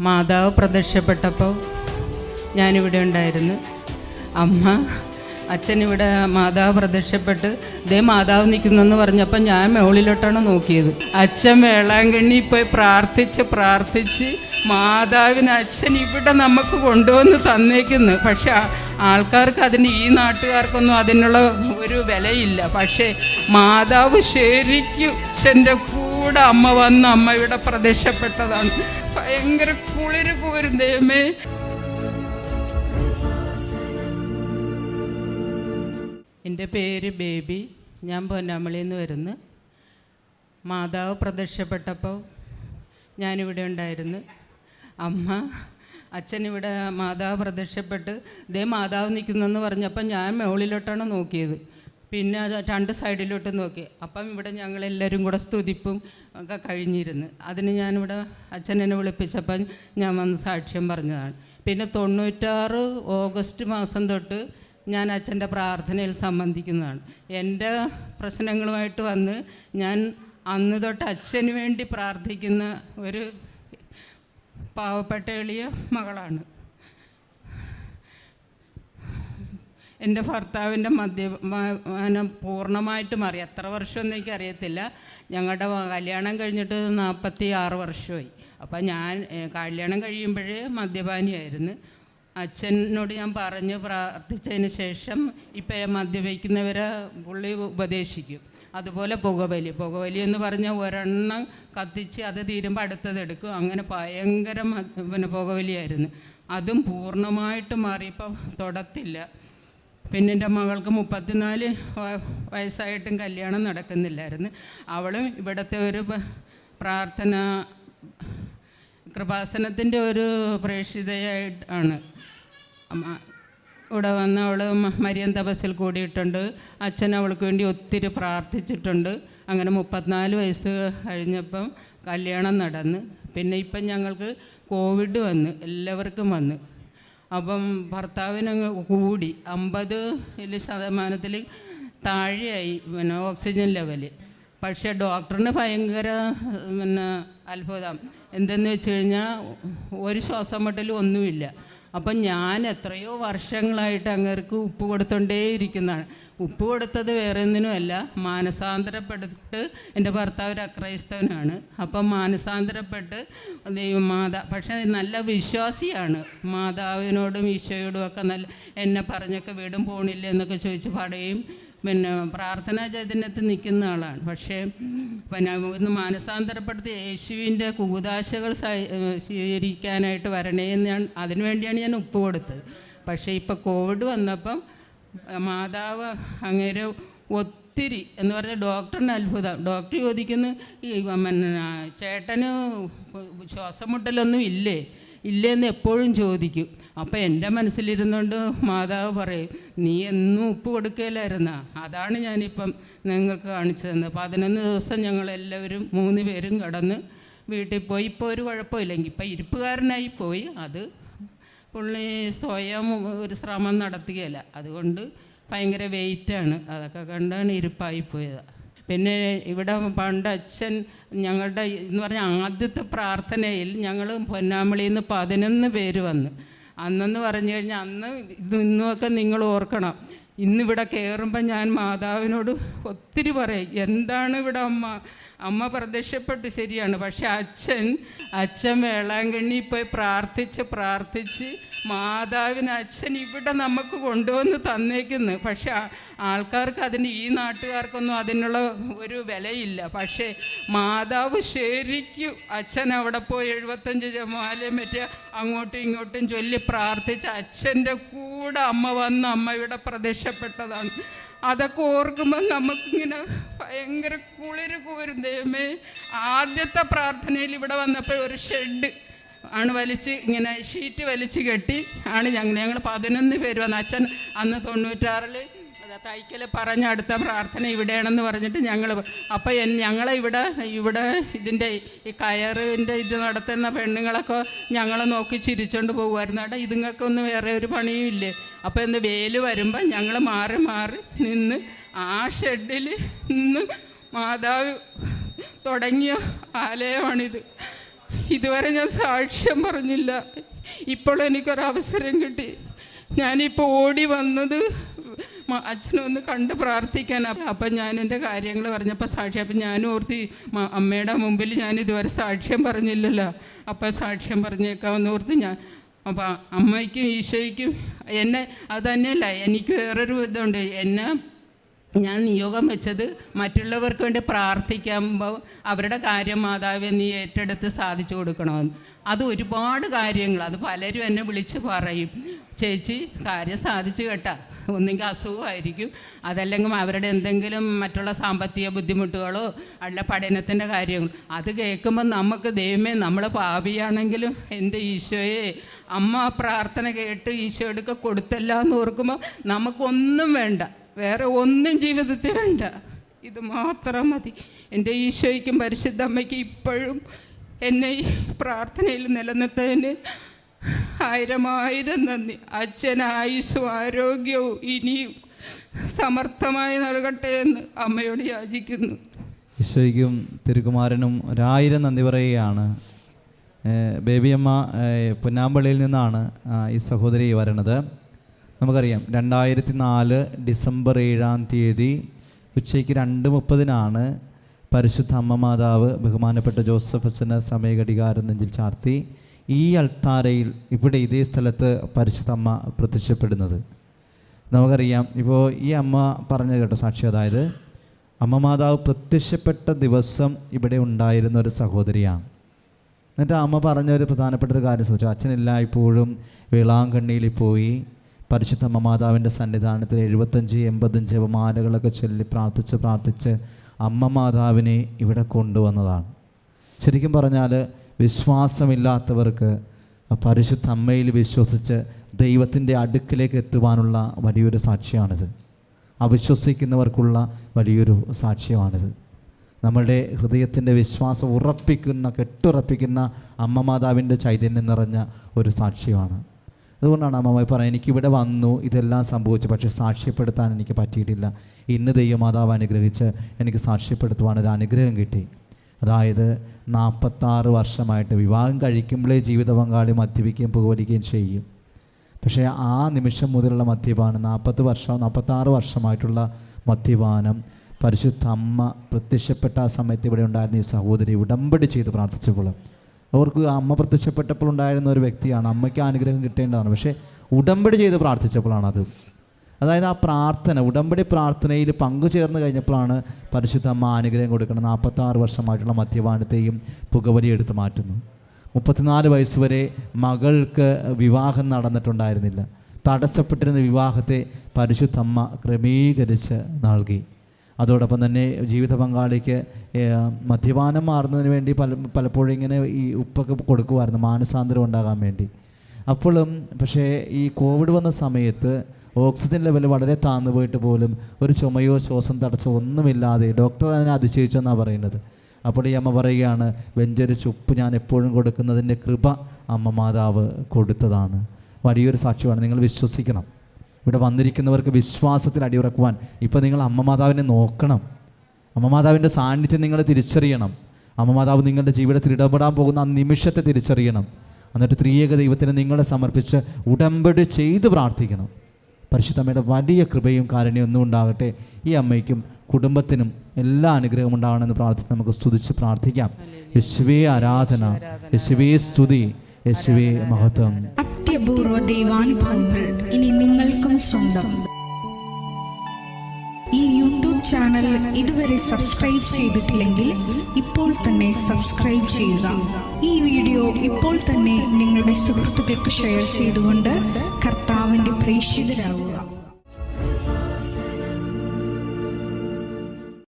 മാതാവ് പ്രത്യക്ഷപ്പെട്ടപ്പോൾ ഞാനിവിടെ ഉണ്ടായിരുന്നു. അച്ഛനിവിടെ മാതാവ് പ്രത്യക്ഷപ്പെട്ട് ദേ മാതാവ് നിൽക്കുന്നെന്ന് പറഞ്ഞപ്പോൾ ഞാൻ മുകളിലോട്ടാണ് നോക്കിയത്. അച്ഛൻ വേളാങ്കണ്ണി പോയി പ്രാർത്ഥിച്ച് മാതാവിന് അച്ഛൻ ഇവിടെ നമുക്ക് കൊണ്ടുവന്ന് തന്നേക്കുന്നു. പക്ഷെ ആൾക്കാർക്ക് അതിന്, ഈ നാട്ടുകാർക്കൊന്നും അതിനുള്ള ഒരു വിലയില്ല. പക്ഷേ മാതാവ് ശരിക്കും അച്ഛൻ്റെ കൂടെ അമ്മ വന്ന് അമ്മ ഇവിടെ പ്രത്യക്ഷപ്പെട്ടതാണ്. ഭയങ്കര കുളിര് കോരും ദൈവമേ. എൻ്റെ പേര് ബേബി, ഞാൻ പൊന്നാമളിയിൽ നിന്ന് വരുന്നു. മാതാവ് പ്രത്യക്ഷപ്പെട്ടപ്പോൾ ഞാനിവിടെ ഉണ്ടായിരുന്നു. അച്ഛനിവിടെ മാതാവ് പ്രത്യക്ഷപ്പെട്ട് ദേ മാതാവ് നിൽക്കുന്നെന്ന് പറഞ്ഞപ്പോൾ ഞാൻ മുകളിലോട്ടാണ് നോക്കിയത്. പിന്നെ രണ്ട് സൈഡിലോട്ട് നോക്കി. അപ്പം ഇവിടെ ഞങ്ങളെല്ലാവരും കൂടെ സ്തുതിപ്പും ഒക്കെ കഴിഞ്ഞിരുന്നു. അതിന് ഞാനിവിടെ അച്ഛനെന്നെ വിളിപ്പിച്ചപ്പം ഞാൻ വന്ന് സാക്ഷ്യം പറഞ്ഞതാണ്. പിന്നെ 96 ഓഗസ്റ്റ് മാസം തൊട്ട് ഞാൻ അച്ഛൻ്റെ പ്രാർത്ഥനയിൽ സംബന്ധിക്കുന്നതാണ്. എൻ്റെ പ്രശ്നങ്ങളുമായിട്ട് വന്ന് ഞാൻ അന്ന് തൊട്ട് അച്ഛന് വേണ്ടി പ്രാർത്ഥിക്കുന്ന ഒരു പാവപ്പെട്ട എളിയ മകളാണ്. എൻ്റെ ഭർത്താവിൻ്റെ മദ്യപാനം പൂർണ്ണമായിട്ട് മാറി. എത്ര വർഷമൊന്നും എനിക്കറിയത്തില്ല. ഞങ്ങളുടെ കല്യാണം കഴിഞ്ഞിട്ട് 46 വർഷമായി. അപ്പം ഞാൻ കല്യാണം കഴിയുമ്പോഴേ മദ്യപാനിയായിരുന്നു. അച്ഛനോട് ഞാൻ പറഞ്ഞ് പ്രാർത്ഥിച്ചതിന് ശേഷം ഇപ്പം മദ്യപിക്കുന്നവരെ പുള്ളി ഉപദേശിക്കും. അതുപോലെ പുകവലി എന്ന് പറഞ്ഞാൽ ഒരെണ്ണം കത്തിച്ച് അത് തീരുമ്പോൾ അടുത്തത് എടുക്കും. അങ്ങനെ ഭയങ്കര പുകവലിയായിരുന്നു. അതും പൂർണ്ണമായിട്ട് മാറിയപ്പോൾ തൊടത്തില്ല. പിന്നെ എൻ്റെ മകൾക്ക് 34 വയസ്സായിട്ടും കല്യാണം നടക്കുന്നില്ലായിരുന്നു. അവളും ഇവിടുത്തെ ഒരു പ്രാർത്ഥന കൃപാസനത്തിൻ്റെ ഒരു പ്രേക്ഷിതയായിട്ടാണ് ഇവിടെ വന്ന് അവൾ മരിയൻ തപസ്സിൽ കൂടിയിട്ടുണ്ട്. അച്ഛൻ അവൾക്ക് വേണ്ടി ഒത്തിരി പ്രാർത്ഥിച്ചിട്ടുണ്ട്. അങ്ങനെ 34 വയസ്സ് കഴിഞ്ഞപ്പം കല്യാണം നടന്ന്. പിന്നെ ഇപ്പം ഞങ്ങൾക്ക് കോവിഡ് വന്ന്, എല്ലാവർക്കും വന്ന്. അപ്പം ഭർത്താവിനങ്ങ് കൂടി 50% താഴെയായി ഓക്സിജൻ ലെവല്. പക്ഷേ ഡോക്ടറിന് ഭയങ്കര അത്ഭുതം. എന്തെന്ന് വെച്ച് കഴിഞ്ഞാൽ ഒരു ശ്വാസം മുട്ടലും ഒന്നുമില്ല. അപ്പം ഞാൻ എത്രയോ വർഷങ്ങളായിട്ട് അങ്ങേർക്ക് ഉപ്പ് കൊടുത്തോണ്ടേ ഇരിക്കുന്നതാണ്. ഉപ്പ് കൊടുത്തത് വേറെ ഒന്നിനുമല്ല, മാനസാന്തരപ്പെട്ട്, എൻ്റെ ഭർത്താവ് ഒരു അക്രൈസ്തവനാണ്. അപ്പം മാനസാന്തരപ്പെട്ട് പക്ഷേ നല്ല വിശ്വാസിയാണ്. മാതാവിനോടും ഈശോയോടും ഒക്കെ നല്ല എന്നെ പറഞ്ഞൊക്കെ വീടും പോണില്ല എന്നൊക്കെ ചോദിച്ച് പറയുകയും പിന്നെ പ്രാർത്ഥനാ ചൈതന്യത്തിൽ നിൽക്കുന്ന ആളാണ്. പക്ഷേ പിന്നെ ഒന്ന് മാനസാന്തരപ്പെടുത്തി യേശുവിൻ്റെ കൂദാശകൾ സ്വീകരിക്കാനായിട്ട് വരണേ എന്ന് അതിനു വേണ്ടിയാണ് ഞാൻ ഉപ്പ് കൊടുത്തത്. പക്ഷേ ഇപ്പോൾ കോവിഡ് വന്നപ്പം മാതാവ് അങ്ങേരെ ഒത്തിരി എന്ന് പറഞ്ഞാൽ ഡോക്ടറിന് അത്ഭുതം. ഡോക്ടർ ചോദിക്കുന്നു, ഈ ചേട്ടന് ശ്വാസം മുട്ടലൊന്നും ഇല്ലേന്ന് എപ്പോഴും ചോദിക്കും. അപ്പം എൻ്റെ മനസ്സിലിരുന്നുകൊണ്ട് മാതാവ് പറയും, നീ എന്നും ഉപ്പ് കൊടുക്കുകയില്ലായിരുന്ന, അതാണ് ഞാനിപ്പം നിങ്ങൾക്ക് കാണിച്ചു തന്നത്. 11 ദിവസം ഞങ്ങളെല്ലാവരും 3 പേരും കടന്ന് വീട്ടിൽ പോയി. ഇപ്പോൾ ഒരു കുഴപ്പമില്ലെങ്കിൽ ഇപ്പം ഇരിപ്പുകാരനായി പോയി. അത് പുള്ളി സ്വയം ഒരു ശ്രമം നടത്തുകയില്ല. അതുകൊണ്ട് ഭയങ്കര വെയിറ്റാണ്. അതൊക്കെ കണ്ടാണ് ഇരിപ്പായിപ്പോയത്. പിന്നെ ഇവിടെ പണ്ട് അച്ഛൻ ഞങ്ങളുടെ എന്ന് പറഞ്ഞാൽ ആദ്യത്തെ പ്രാർത്ഥനയിൽ ഞങ്ങൾ പൊന്നാമളിയിൽ നിന്ന് 11 പേര് വന്ന്. അന്നെന്ന് പറഞ്ഞു കഴിഞ്ഞാൽ അന്ന് ഇന്നുമൊക്കെ നിങ്ങൾ ഓർക്കണം, ഇന്നിവിടെ കയറുമ്പോൾ ഞാൻ മാതാവിനോട് ഒത്തിരി പറയും, എന്താണ് ഇവിടെ അമ്മ പ്രത്യക്ഷപ്പെട്ട് ശരിയാണ്. പക്ഷെ അച്ഛൻ വേളാങ്കണ്ണി പോയി പ്രാർത്ഥിച്ച് മാതാവിന് അച്ഛൻ ഇവിടെ നമുക്ക് കൊണ്ടുവന്ന് തന്നേക്കുന്നു. പക്ഷെ ആൾക്കാർക്ക് അതിന്, ഈ നാട്ടുകാർക്കൊന്നും അതിനുള്ള ഒരു വിലയില്ല. പക്ഷേ മാതാവ് ശരിക്കും അച്ഛൻ അവിടെ പോയി 75 ജപമാലയും മറ്റേ അങ്ങോട്ടും ഇങ്ങോട്ടും ചൊല്ലി പ്രാർത്ഥിച്ച് അച്ഛൻ്റെ കൂടെ അമ്മ വന്ന് അമ്മ ഇവിടെ പ്രത്യക്ഷപ്പെട്ടതാണ്. അതൊക്കെ ഓർക്കുമ്പോൾ നമുക്കിങ്ങനെ ഭയങ്കര കുളിര് കോരും ദൈവമേ. ആദ്യത്തെ പ്രാർത്ഥനയിൽ ഇവിടെ വന്നപ്പോൾ ഒരു ഷെഡ് ആണ് ഇങ്ങനെ ഷീറ്റ് വലിച്ച് കെട്ടി ആണ് ഞങ്ങൾ 11 പേര് വന്ന്. അച്ഛൻ അന്ന് 96 തൈക്കൽ പറഞ്ഞ അടുത്ത പ്രാർത്ഥന ഇവിടെയാണെന്ന് പറഞ്ഞിട്ട് അപ്പം ഞങ്ങളെ ഇവിടെ ഇതിൻ്റെ ഈ കയറിൻ്റെ ഇത് നടത്തുന്ന പെണ്ണുങ്ങളൊക്കെ ഞങ്ങളെ നോക്കി ചിരിച്ചോണ്ട് പോകുമായിരുന്നു. അവിടെ ഇതുങ്ങൾക്കൊന്നും വേറെ ഒരു പണിയും ഇല്ലേ. അപ്പോൾ ഇന്ന് വെയിൽ വരുമ്പോൾ ഞങ്ങൾ മാറി നിന്ന് ആ ഷെഡിൽ നിന്ന് മാതാവ് തുടങ്ങിയ ആലയമാണിത്. ഇതുവരെ ഞാൻ സാക്ഷ്യം പറഞ്ഞില്ല. ഇപ്പോൾ എനിക്കൊരവസരം കിട്ടി. ഞാനിപ്പോൾ ഓടി വന്നത് അച്ഛനൊന്ന് കണ്ട് പ്രാർത്ഥിക്കാൻ. അപ്പം ഞാൻ എൻ്റെ കാര്യങ്ങൾ പറഞ്ഞപ്പോൾ സാക്ഷ്യം. അപ്പം ഞാനും ഓർത്തി അമ്മയുടെ മുമ്പിൽ ഞാൻ ഇതുവരെ സാക്ഷ്യം പറഞ്ഞില്ലല്ലോ, അപ്പം സാക്ഷ്യം പറഞ്ഞേക്കാമെന്ന് ഓർത്ത് ഞാൻ. അപ്പം അമ്മയ്ക്കും ഈശോയ്ക്കും എന്നെ അത് തന്നെയല്ല, എനിക്ക് വേറൊരു ഇതുണ്ട്. ഞാൻ നിയോഗം വെച്ചത് മറ്റുള്ളവർക്ക് വേണ്ടി പ്രാർത്ഥിക്കുമ്പോൾ അവരുടെ കാര്യം മാതാവേ നീ ഏറ്റെടുത്ത് സാധിച്ചു കൊടുക്കണമെന്ന്. അത് ഒരുപാട് കാര്യങ്ങൾ, അത് പലരും എന്നെ വിളിച്ച് പറയും, ചേച്ചി കാര്യം സാധിച്ചു കേട്ടാ. ഒന്നെങ്കിൽ അസുഖമായിരിക്കും, അതല്ലെങ്കിൽ അവരുടെ എന്തെങ്കിലും മറ്റുള്ള സാമ്പത്തിക ബുദ്ധിമുട്ടുകളോ അല്ല പഠനത്തിൻ്റെ കാര്യങ്ങൾ. അത് കേൾക്കുമ്പോൾ നമുക്ക് ദൈവമേ നമ്മൾ പാപിയാണെങ്കിലും എൻ്റെ ഈശോയെ അമ്മ പ്രാർത്ഥന കേട്ട് ഈശോയുടെ കൊടുത്തല്ല എന്ന് ഓർക്കുമ്പോൾ നമുക്കൊന്നും വേണ്ട, വേറെ ഒന്നും ജീവിതത്തിൽ വേണ്ട, ഇത് മാത്രം മതി. എൻ്റെ ഈശോയ്ക്കും പരിശുദ്ധ അമ്മയ്ക്കും ഇപ്പോഴും എന്നെ ഈ പ്രാർത്ഥനയിൽ നിലനിർത്തതിന് 1000 നന്ദി. അച്ഛൻ ആയുസ്സും ആരോഗ്യവും ഇനിയും സമർത്ഥമായി നൽകട്ടെ എന്ന് അമ്മയോട് യാചിക്കുന്നു. ഈശോയ്ക്കും തിരുകുമാരനും 1000 നന്ദി പറയുകയാണ്. ബേബിയമ്മ പുന്നാമ്പള്ളിയിൽ നിന്നാണ് ഈ സഹോദരി വരണത്. നമുക്കറിയാം 2004 ഡിസംബർ 7 ഉച്ചയ്ക്ക് 2:30 പരിശുദ്ധ അമ്മ മാതാവ് ബഹുമാനപ്പെട്ട ജോസഫ് അച്ഛന് സമയഘടികാരം നെഞ്ചിൽ ചാർത്തി ഈ അൾത്താരയിൽ ഇവിടെ ഇതേ സ്ഥലത്ത് പരിശുദ്ധ അമ്മ പ്രത്യക്ഷപ്പെടുന്നത്. നമുക്കറിയാം, ഇപ്പോൾ ഈ അമ്മ പറഞ്ഞു കേട്ടോ സാക്ഷി, അതായത് അമ്മ മാതാവ് പ്രത്യക്ഷപ്പെട്ട ദിവസം ഇവിടെ ഉണ്ടായിരുന്ന ഒരു സഹോദരിയാണ്. എന്നിട്ട് അമ്മ പറഞ്ഞ ഒരു പ്രധാനപ്പെട്ട ഒരു കാര്യം ശ്രദ്ധിച്ചു. അച്ഛനെല്ലായ്പ്പോഴും വേളാങ്കണ്ണിയിൽ പോയി പരിശുദ്ധ അമ്മ മാതാവിൻ്റെ സന്നിധാനത്തിൽ 75-80 ജപമാലകളൊക്കെ ചൊല്ലി പ്രാർത്ഥിച്ച് അമ്മ മാതാവിനെ ഇവിടെ കൊണ്ടുവന്നതാണ്. ശരിക്കും പറഞ്ഞാൽ വിശ്വാസമില്ലാത്തവർക്ക് പരിശുദ്ധ അമ്മയിൽ വിശ്വസിച്ച് ദൈവത്തിൻ്റെ അടുക്കിലേക്ക് എത്തുവാനുള്ള വലിയൊരു സാക്ഷ്യമാണിത്. അവിശ്വസിക്കുന്നവർക്കുള്ള വലിയൊരു സാക്ഷ്യമാണിത്. നമ്മളുടെ ഹൃദയത്തിൻ്റെ വിശ്വാസം കെട്ടുറപ്പിക്കുന്ന അമ്മ മാതാവിൻ്റെ ചൈതന്യം നിറഞ്ഞ ഒരു സാക്ഷ്യമാണ്. അതുകൊണ്ടാണ് അമ്മ പറയുന്നത്, എനിക്കിവിടെ വന്നു ഇതെല്ലാം സംഭവിച്ചു, പക്ഷേ സാക്ഷ്യപ്പെടുത്താൻ എനിക്ക് പറ്റിയിട്ടില്ല. ഇന്ന് ദൈവമാതാവ് അനുഗ്രഹിച്ച് എനിക്ക് സാക്ഷ്യപ്പെടുത്തുവാനൊരു അനുഗ്രഹം കിട്ടി. അതായത് 46 വർഷമായിട്ട് വിവാഹം കഴിക്കുമ്പോഴേ ജീവിത പങ്കാളി മദ്യപിക്കുകയും പുകവലിക്കുകയും ചെയ്യും. പക്ഷേ ആ നിമിഷം മുതലുള്ള മദ്യപാനം 46 വർഷമായിട്ടുള്ള മദ്യപാനം പരിശുദ്ധ അമ്മ പ്രത്യക്ഷപ്പെട്ട ആ സമയത്ത് ഇവിടെ ഉണ്ടായിരുന്ന ഈ സഹോദരി ഉടമ്പടി ചെയ്ത് പ്രാർത്ഥിച്ചപ്പോൾ അവർക്ക് അമ്മ പ്രത്യക്ഷപ്പെട്ടപ്പോൾ ഉണ്ടായിരുന്ന ഒരു വ്യക്തിയാണ്, അമ്മയ്ക്ക് അനുഗ്രഹം കിട്ടേണ്ടതാണ്. പക്ഷേ ഉടമ്പടി ചെയ്ത് പ്രാർത്ഥിച്ചപ്പോഴാണ് അത്. അതായത് ആ പ്രാർത്ഥന, ഉടമ്പടി പ്രാർത്ഥനയിൽ പങ്കുചേർന്ന് കഴിഞ്ഞപ്പോഴാണ് പരിശുദ്ധ അമ്മ അനുഗ്രഹം കൊടുക്കുന്നത്. 46 വർഷമായിട്ടുള്ള മദ്യപാനത്തെയും പുകവലി എടുത്ത് മാറ്റുന്നു. 34 വയസ്സ് വരെ മകൾക്ക് വിവാഹം നടന്നിട്ടുണ്ടായിരുന്നില്ല. തടസ്സപ്പെട്ടിരുന്ന വിവാഹത്തെ പരിശുദ്ധ അമ്മ ക്രമീകരിച്ച് നൽകി. അതോടൊപ്പം തന്നെ ജീവിത പങ്കാളിക്ക് മദ്യപാനം മാറുന്നതിന് വേണ്ടി പലപ്പോഴും ഇങ്ങനെ ഈ ഉപ്പൊക്കെ കൊടുക്കുമായിരുന്നു മാനസാന്തരം ഉണ്ടാകാൻ വേണ്ടി. അപ്പോഴും പക്ഷേ ഈ കോവിഡ് വന്ന സമയത്ത് ഓക്സിജൻ ലെവൽ വളരെ താഴ്ന്നു പോയിട്ട് പോലും ഒരു ചുമയോ ശ്വാസം തടസ്സമോ ഒന്നുമില്ലാതെ ഡോക്ടർ അതിനെ അതിശയിച്ചെന്നാണ് പറയുന്നത്. അപ്പോൾ ഈ അമ്മ പറയുകയാണ്, വെഞ്ചരിച്ച് ഉപ്പ് ഞാൻ എപ്പോഴും കൊടുക്കുന്നതിൻ്റെ കൃപ അമ്മ മാതാവ് കൊടുത്തതാണ്. വലിയൊരു സാക്ഷ്യമാണ്. നിങ്ങൾ വിശ്വസിക്കണം. ഇവിടെ വന്നിരിക്കുന്നവർക്ക് വിശ്വാസത്തിൽ അടിയുറക്കുവാൻ ഇപ്പോൾ നിങ്ങൾ അമ്മ മാതാവിനെ നോക്കണം. അമ്മ മാതാവിൻ്റെ സാന്നിധ്യം നിങ്ങൾ തിരിച്ചറിയണം. അമ്മ മാതാവ് നിങ്ങളുടെ ജീവിതത്തിൽ ഇടപെടാൻ പോകുന്ന ആ നിമിഷത്തെ തിരിച്ചറിയണം. എന്നിട്ട് ത്രിയേക ദൈവത്തിന് നിങ്ങളെ സമർപ്പിച്ച് ഉടമ്പടി ചെയ്ത് പ്രാർത്ഥിക്കണം. പരിശുദ്ധമ്മയുടെ വലിയ കൃപയും കാരുണ്യവും ഒന്നും ഉണ്ടാകട്ടെ. ഈ അമ്മയ്ക്കും കുടുംബത്തിനും എല്ലാ അനുഗ്രഹവും ഉണ്ടാകണമെന്ന് പ്രാർത്ഥിച്ച് നമുക്ക് സ്തുതിച്ച് പ്രാർത്ഥിക്കാം. യേശുവേ ആരാധന, യേശുവേ സ്തുതി, യേശുവേ മഹത്വം. അത്യപൂർവ ദൈവാനുഭവങ്ങൾ ഇനി നിങ്ങൾക്കും സ്വന്തം. ഈ യൂട്യൂബ് ചാനൽ ഇതുവരെ സബ്സ്ക്രൈബ് ചെയ്തിട്ടില്ലെങ്കിൽ ഇപ്പോൾ തന്നെ സബ്സ്ക്രൈബ് ചെയ്യുക. ഈ വീഡിയോ ഇപ്പോൾ തന്നെ നിങ്ങളുടെ സുഹൃത്തുക്കൾക്ക് ഷെയർ ചെയ്തുകൊണ്ട് കർത്താവിൻ്റെ പ്രേക്ഷിതരാകുക.